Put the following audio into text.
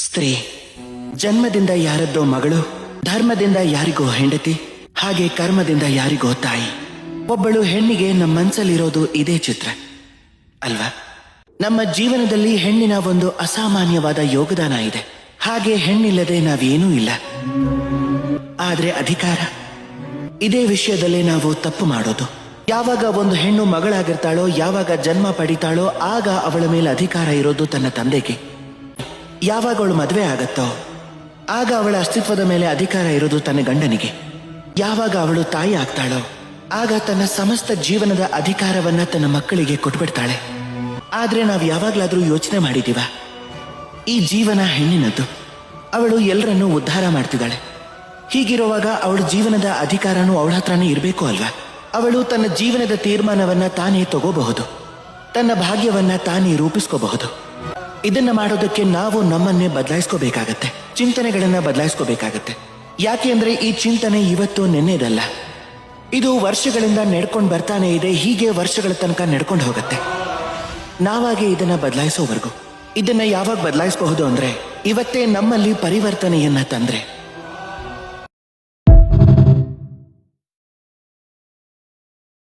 ಸ್ತ್ರೀ ಜನ್ಮದಿಂದ ಯಾರದ್ದೋ ಮಗಳು, ಧರ್ಮದಿಂದ ಯಾರಿಗೋ ಹೆಂಡತಿ, ಹಾಗೆ ಕರ್ಮದಿಂದ ಯಾರಿಗೋ ತಾಯಿ. ಒಬ್ಬಳು ಹೆಣ್ಣಿಗೆ ನಮ್ಮ ಮನಸ್ಸಲ್ಲಿರೋದು ಇದೇ ಚಿತ್ರ ಅಲ್ವಾ? ನಮ್ಮ ಜೀವನದಲ್ಲಿ ಹೆಣ್ಣಿನ ಒಂದು ಅಸಾಮಾನ್ಯವಾದ ಯೋಗದಾನ ಇದೆ. ಹಾಗೆ ಹೆಣ್ಣಿಲ್ಲದೆ ನಾವೇನೂ ಇಲ್ಲ. ಆದ್ರೆ ಅಧಿಕಾರ, ಇದೇ ವಿಷಯದಲ್ಲೇ ನಾವು ತಪ್ಪು ಮಾಡೋದು. ಯಾವಾಗ ಒಂದು ಹೆಣ್ಣು ಮಗಳಾಗಿರ್ತಾಳೋ, ಯಾವಾಗ ಜನ್ಮ ಪಡಿತಾಳೋ, ಆಗ ಅವಳ ಮೇಲೆ ಅಧಿಕಾರ ಇರೋದು ತನ್ನ ತಂದೆಗೆ. ಯಾವಾಗ ಅವಳು ಮದುವೆ ಆಗತ್ತೋ ಆಗ ಅವಳ ಅಸ್ತಿತ್ವದ ಮೇಲೆ ಅಧಿಕಾರ ಇರೋದು ತನ್ನ ಗಂಡನಿಗೆ. ಯಾವಾಗ ಅವಳು ತಾಯಿ ಆಗ್ತಾಳೋ ಆಗ ತನ್ನ ಸಮಸ್ತ ಜೀವನದ ಅಧಿಕಾರವನ್ನ ತನ್ನ ಮಕ್ಕಳಿಗೆ ಕೊಟ್ಬಿಡ್ತಾಳೆ. ಆದ್ರೆ ನಾವು ಯಾವಾಗ್ಲಾದ್ರೂ ಯೋಚನೆ ಮಾಡಿದೀವ, ಈ ಜೀವನ ಹೆಣ್ಣಿನದ್ದು, ಅವಳು ಎಲ್ಲರನ್ನೂ ಉದ್ಧಾರ ಮಾಡ್ತಿದ್ದಾಳೆ. ಹೀಗಿರುವಾಗ ಅವಳ ಜೀವನದ ಅಧಿಕಾರನೂ ಅವಳ ಹತ್ರನೇ ಇರಬೇಕು ಅಲ್ವಾ? ಅವಳು ತನ್ನ ಜೀವನದ ತೀರ್ಮಾನವನ್ನ ತಾನೇ ತಗೋಬಹುದು, ತನ್ನ ಭಾಗ್ಯವನ್ನ ತಾನೇ ರೂಪಿಸ್ಕೋಬಹುದು. ಇದನ್ನ ಮಾಡೋದಕ್ಕೆ ನಾವು ನಮ್ಮನ್ನೇ ಬದಲಾಯಿಸ್ಕೋಬೇಕಾಗತ್ತೆ, ಚಿಂತನೆಗಳನ್ನ ಬದಲಾಯಿಸ್ಕೋಬೇಕಾಗತ್ತೆ. ಯಾಕೆ ಅಂದ್ರೆ ಈ ಚಿಂತನೆ ಇವತ್ತು ನೆನ್ನೆದಲ್ಲ, ಇದು ವರ್ಷಗಳಿಂದ ನಡ್ಕೊಂಡು ಬರ್ತಾನೆ ಇದೆ. ಹೀಗೆ ವರ್ಷಗಳ ತನಕ ನಡ್ಕೊಂಡು ಹೋಗುತ್ತೆ. ನಾವಾಗೆ ಇದನ್ನ ಬದಲಾಯಿಸೋವರೆಗೂ. ಇದನ್ನ ಯಾವಾಗ ಬದಲಾಯಿಸಬಹುದು ಅಂದ್ರೆ ಇವತ್ತೇ ನಮ್ಮಲ್ಲಿ ಪರಿವರ್ತನೆಯನ್ನ ತಂದ್ರೆ.